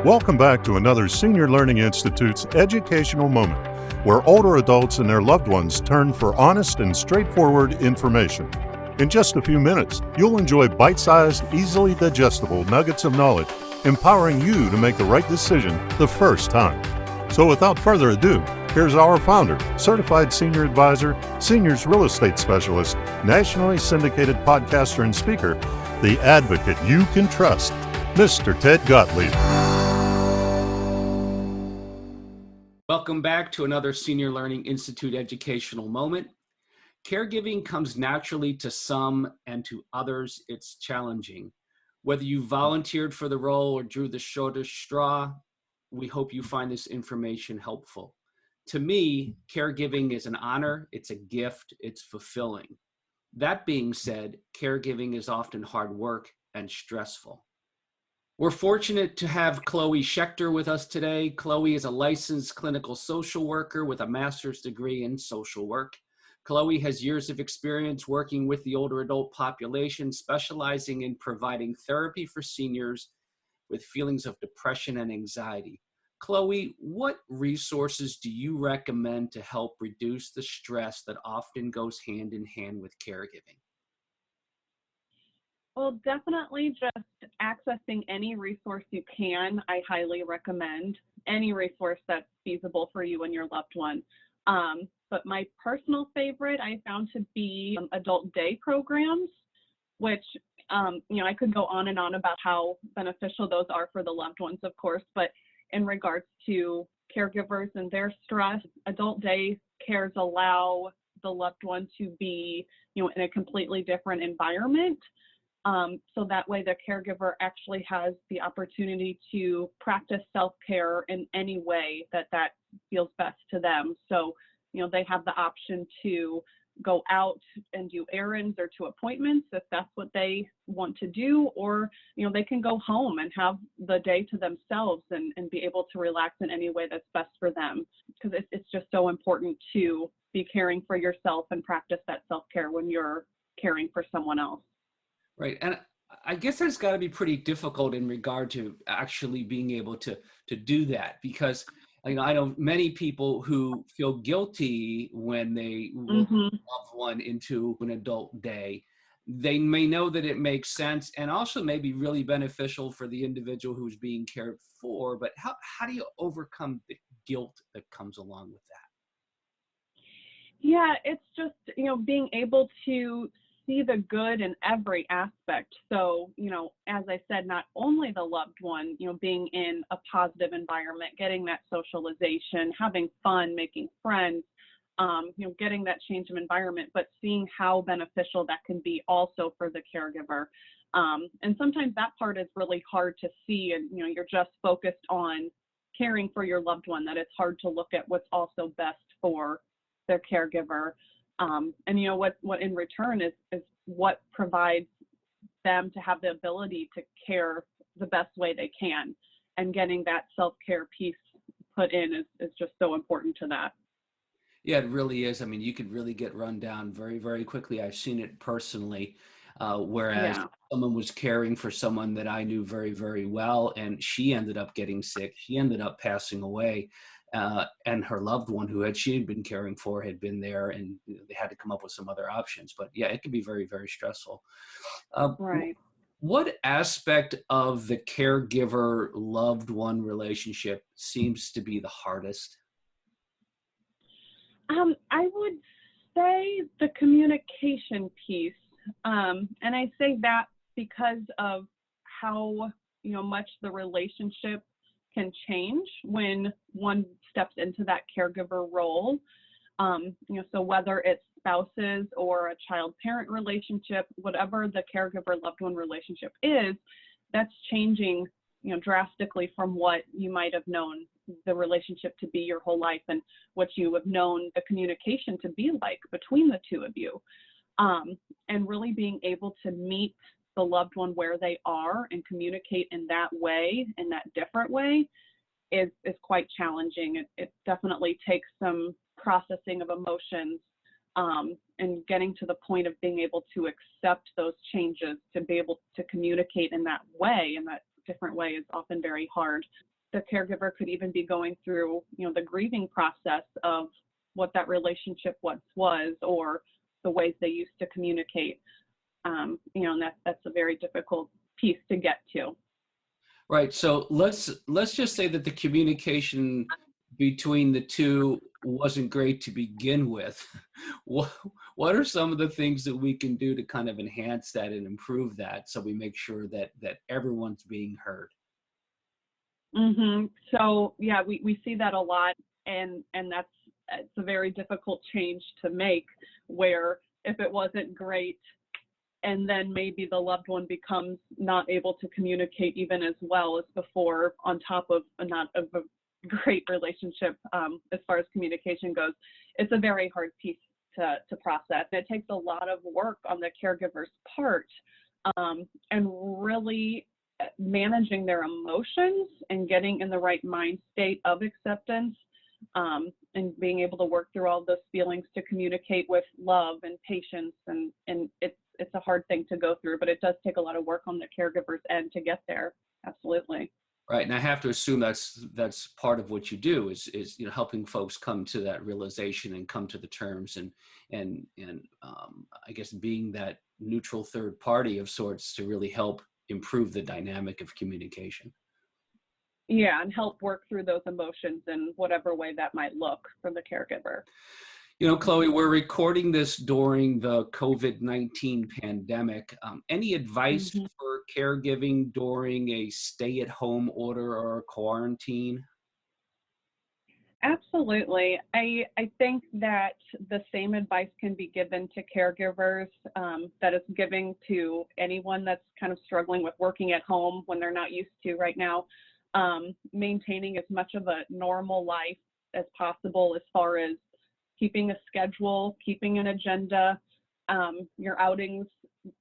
Welcome back to another Senior Learning Institute's educational moment, where older adults and their loved ones turn for honest and straightforward information. In just a few minutes, you'll enjoy bite-sized, easily digestible nuggets of knowledge, empowering you to make the right decision the first time. So without further ado, here's our founder, certified senior advisor, seniors real estate specialist, nationally syndicated podcaster and speaker, the advocate you can trust, Mr. Ted Gottlieb. Welcome back to another Senior Learning Institute educational moment. Caregiving comes naturally to some, and to others it's challenging. Whether you volunteered for the role or drew the shortest straw, we hope you find this information helpful. To me, caregiving is an honor, it's a gift, it's fulfilling. That being said, caregiving is often hard work and stressful. We're fortunate to have Chloe Schechter with us today. Chloe is a licensed clinical social worker with a master's degree in social work. Chloe has years of experience working with the older adult population, specializing in providing therapy for seniors with feelings of depression and anxiety. Chloe, what resources do you recommend to help reduce the stress that often goes hand in hand with caregiving? Well, definitely just accessing any resource you can. I highly recommend any resource that's feasible for you and your loved one. But my personal favorite I found to be adult day programs, which, I could go on and on about how beneficial those are for the loved ones, of course, but in regards to caregivers and their stress, adult day cares allow the loved one to be, in a completely different environment. So that way the caregiver actually has the opportunity to practice self-care in any way that feels best to them. So, they have the option to go out and do errands or to appointments if that's what they want to do, or, they can go home and have the day to themselves and be able to relax in any way that's best for them. Because it's just so important to be caring for yourself and practice that self-care when you're caring for someone else. Right. And I guess that's got to be pretty difficult in regard to actually being able to do that, because I know many people who feel guilty when they will love one into an adult day. They may know that it makes sense and also may be really beneficial for the individual who's being cared for, but how do you overcome the guilt that comes along with that? Yeah, it's just, being able to see the good in every aspect. So, as I said, not only the loved one, being in a positive environment, getting that socialization, having fun, making friends, getting that change of environment, but seeing how beneficial that can be also for the caregiver. And sometimes that part is really hard to see, and, you're just focused on caring for your loved one, that it's hard to look at what's also best for their caregiver. And what in return is what provides them to have the ability to care the best way they can, and getting that self-care piece put in is just so important to that. Yeah, it really is. I mean, you could really get run down very, very quickly. I've seen it personally, whereas someone was caring for someone that I knew very, very well, and she ended up getting sick. She ended up passing away. And her loved one who she had been caring for had been there, and they had to come up with some other options. But yeah, it can be very, very stressful. Right. What aspect of the caregiver loved one relationship seems to be the hardest? I would say the communication piece. And I say that because of how, much the relationship can change when one steps into that caregiver role. So whether it's spouses or a child-parent relationship, whatever the caregiver loved one relationship is, that's changing, drastically from what you might have known the relationship to be your whole life, and what you have known the communication to be like between the two of you. And really being able to meet the loved one where they are and communicate in that way, in that different way, is quite challenging. It definitely takes some processing of emotions, and getting to the point of being able to accept those changes, to be able to communicate in that way, in that different way is often very hard. The caregiver could even be going through, the grieving process of what that relationship once was, or the ways they used to communicate. And that's a very difficult piece to get to. Right. So let's just say that the communication between the two wasn't great to begin with. What are some of the things that we can do to kind of enhance that and improve that, so we make sure that everyone's being heard? So yeah, we see that a lot, and it's a very difficult change to make, where if it wasn't great, and then maybe the loved one becomes not able to communicate even as well as before, on top of not of a great relationship as far as communication goes, it's a very hard piece to process. It takes a lot of work on the caregiver's part, and really managing their emotions and getting in the right mind state of acceptance, and being able to work through all those feelings to communicate with love and patience. And it's a hard thing to go through, but it does take a lot of work on the caregiver's end to get there. Absolutely. Right. And I have to assume that's part of what you do is helping folks come to that realization and come to the terms, and I guess being that neutral third party of sorts to really help improve the dynamic of communication. Yeah, and help work through those emotions in whatever way that might look for the caregiver. Chloe, we're recording this during the COVID-19 pandemic. Any advice for caregiving during a stay-at-home order or a quarantine? Absolutely. I think that the same advice can be given to caregivers that is giving to anyone that's kind of struggling with working at home when they're not used to right now. Maintaining as much of a normal life as possible, as far as keeping a schedule, keeping an agenda. Your outings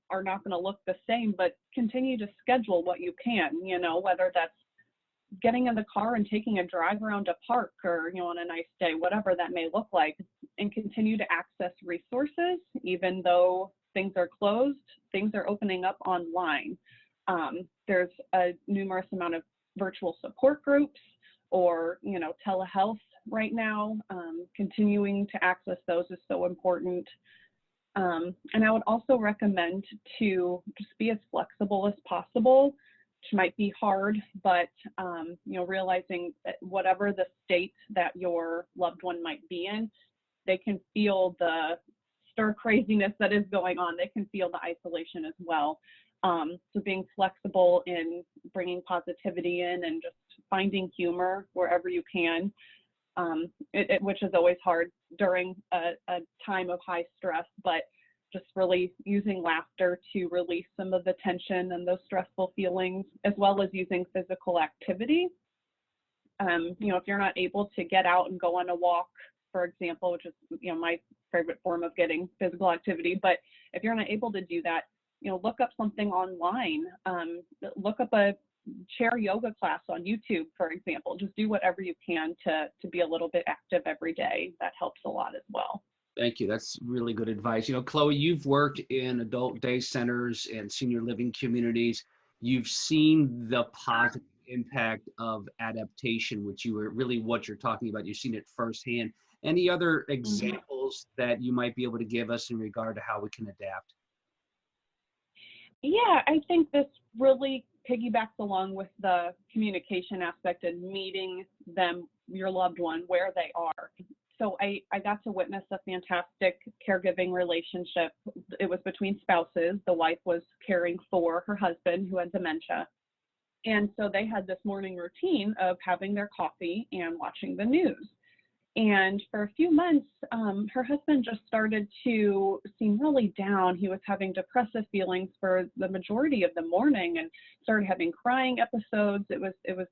are not going to look the same, but continue to schedule what you can, whether that's getting in the car and taking a drive around a park, or, on a nice day, whatever that may look like, and continue to access resources. Even though things are closed, things are opening up online. There's a numerous amount of virtual support groups, or, telehealth right now. Continuing to access those is so important. And I would also recommend to just be as flexible as possible, which might be hard, but, realizing that whatever the state that your loved one might be in, they can feel the stir craziness that is going on. They can feel the isolation as well. So being flexible in bringing positivity in, and just finding humor wherever you can, which is always hard during a time of high stress, but just really using laughter to release some of the tension and those stressful feelings, as well as using physical activity. If you're not able to get out and go on a walk, for example, which is, my favorite form of getting physical activity, but if you're not able to do that, look up something online, look up a chair yoga class on YouTube, for example. Just do whatever you can to be a little bit active every day. That helps a lot as well. Thank you. That's really good advice. Chloe, you've worked in adult day centers and senior living communities. You've seen the positive impact of adaptation, which you were really what you're talking about. You've seen it firsthand. Any other examples that you might be able to give us in regard to how we can adapt? Yeah, I think this really piggybacks along with the communication aspect and meeting them, your loved one, where they are. So I got to witness a fantastic caregiving relationship. It was between spouses. The wife was caring for her husband who had dementia. And so they had this morning routine of having their coffee and watching the news. And for a few months, her husband just started to seem really down. He was having depressive feelings for the majority of the morning, and started having crying episodes. It was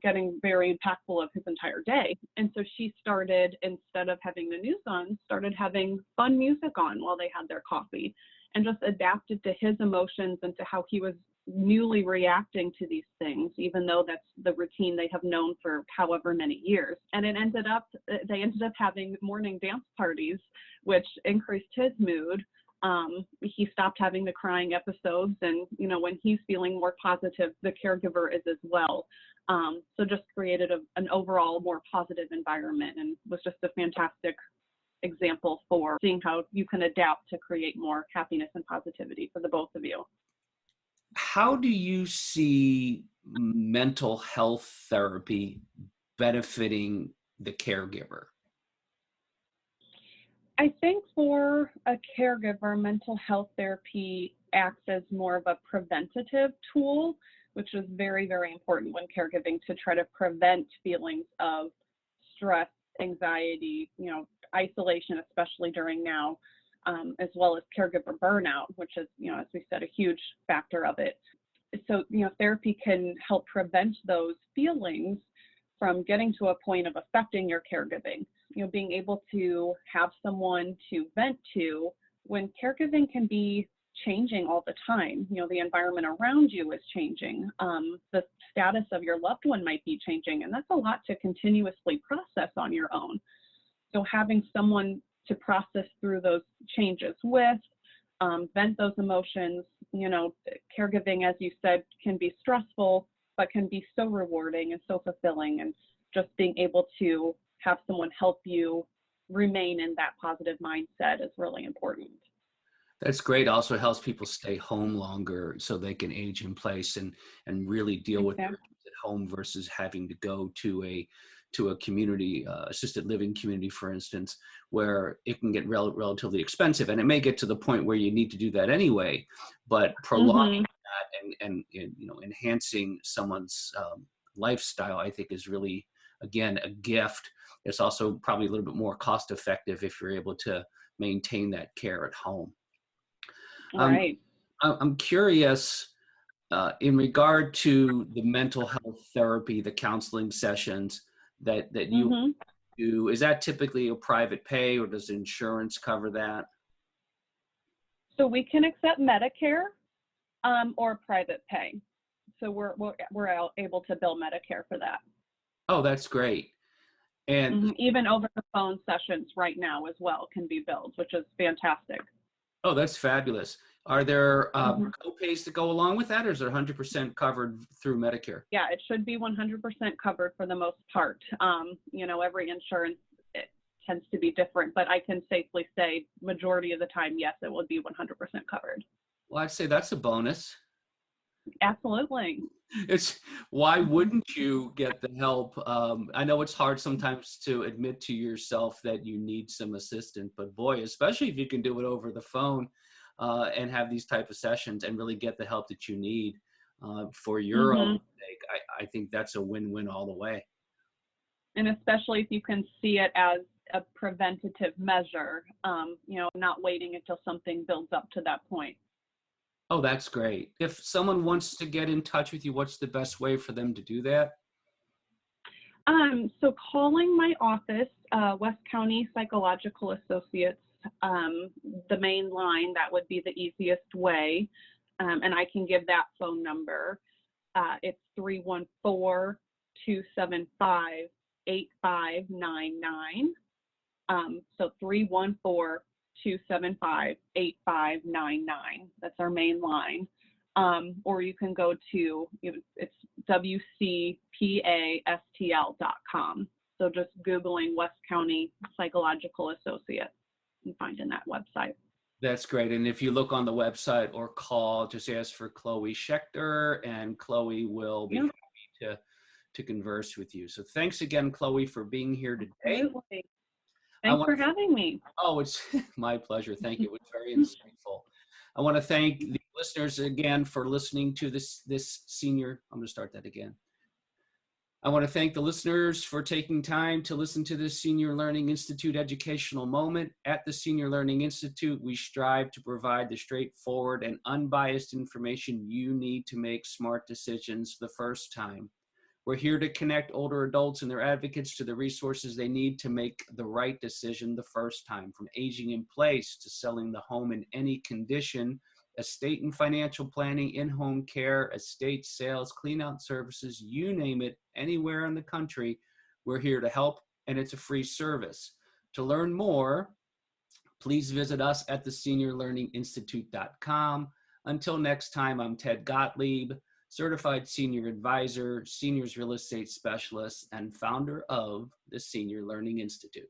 getting very impactful of his entire day. And so she started, instead of having the news on, started having fun music on while they had their coffee, and just adapted to his emotions and to how he was newly reacting to these things, even though that's the routine they have known for however many years. And they ended up having morning dance parties, which increased his mood. He stopped having the crying episodes, and when he's feeling more positive, the caregiver is as well. So just created an overall more positive environment, and was just a fantastic example for seeing how you can adapt to create more happiness and positivity for the both of you. How do you see mental health therapy benefiting the caregiver? I think for a caregiver, mental health therapy acts as more of a preventative tool, which is very, very important when caregiving, to try to prevent feelings of stress, anxiety, isolation, especially during now, as well as caregiver burnout, which is, as we said, a huge factor of it. So, therapy can help prevent those feelings from getting to a point of affecting your caregiving. Being able to have someone to vent to when caregiving can be changing all the time. The environment around you is changing. The status of your loved one might be changing, and that's a lot to continuously process on your own. So having someone to process through those changes with, vent those emotions, caregiving, as you said, can be stressful, but can be so rewarding and so fulfilling. And just being able to have someone help you remain in that positive mindset is really important. That's great. Also helps people stay home longer so they can age in place and really deal with their needs at home versus having to go to a community, assisted living community, for instance, where it can get relatively expensive. And it may get to the point where you need to do that anyway, but prolonging that and enhancing someone's lifestyle, I think, is really, again, a gift. It's also probably a little bit more cost effective if you're able to maintain that care at home. Right. I'm curious in regard to the mental health therapy, the counseling sessions that you do. Is that typically a private pay, or does insurance cover that? So we can accept Medicare or private pay. So we're able to bill Medicare for that. Oh, that's great. And even over the phone sessions right now as well can be billed, which is fantastic. Oh, that's fabulous. Are there co-pays to go along with that, or is it 100% covered through Medicare? Yeah, it should be 100% covered for the most part. Every insurance, it tends to be different, but I can safely say majority of the time, yes, it will be 100% covered. Well, I'd say that's a bonus. Absolutely. Why wouldn't you get the help? I know it's hard sometimes to admit to yourself that you need some assistance, but boy, especially if you can do it over the phone and have these type of sessions and really get the help that you need for your own sake, I think that's a win-win all the way. And especially if you can see it as a preventative measure, not waiting until something builds up to that point. Oh, that's great. If someone wants to get in touch with you, what's the best way for them to do that? So calling my office, West County Psychological Associates, the main line, that would be the easiest way. And I can give that phone number. It's 314-275-8599. So 314-275-8599. That's our main line. Or you can go to, it's WCPASTL.com. So just Googling West County Psychological Associates and finding that website. That's great. And if you look on the website or call, just ask for Chloe Schechter, and Chloe will be happy to converse with you. So thanks again, Chloe, for being here today. Absolutely. Thanks for having me. Oh, it's my pleasure. Thank you. It was very insightful. I want to thank the listeners again for listening to this senior. I'm going to start that again. I want to thank the listeners for taking time to listen to this Senior Learning Institute educational moment. At the Senior Learning Institute, we strive to provide the straightforward and unbiased information you need to make smart decisions the first time. We're here to connect older adults and their advocates to the resources they need to make the right decision the first time, from aging in place to selling the home in any condition, estate and financial planning, in-home care, estate sales, clean-out services, you name it, anywhere in the country. We're here to help, and it's a free service. To learn more, Please visit us at theseniorlearninginstitute.com. Until next time, I'm Ted Gottlieb, Certified Senior Advisor, Seniors Real Estate Specialist, and founder of the Senior Learning Institute.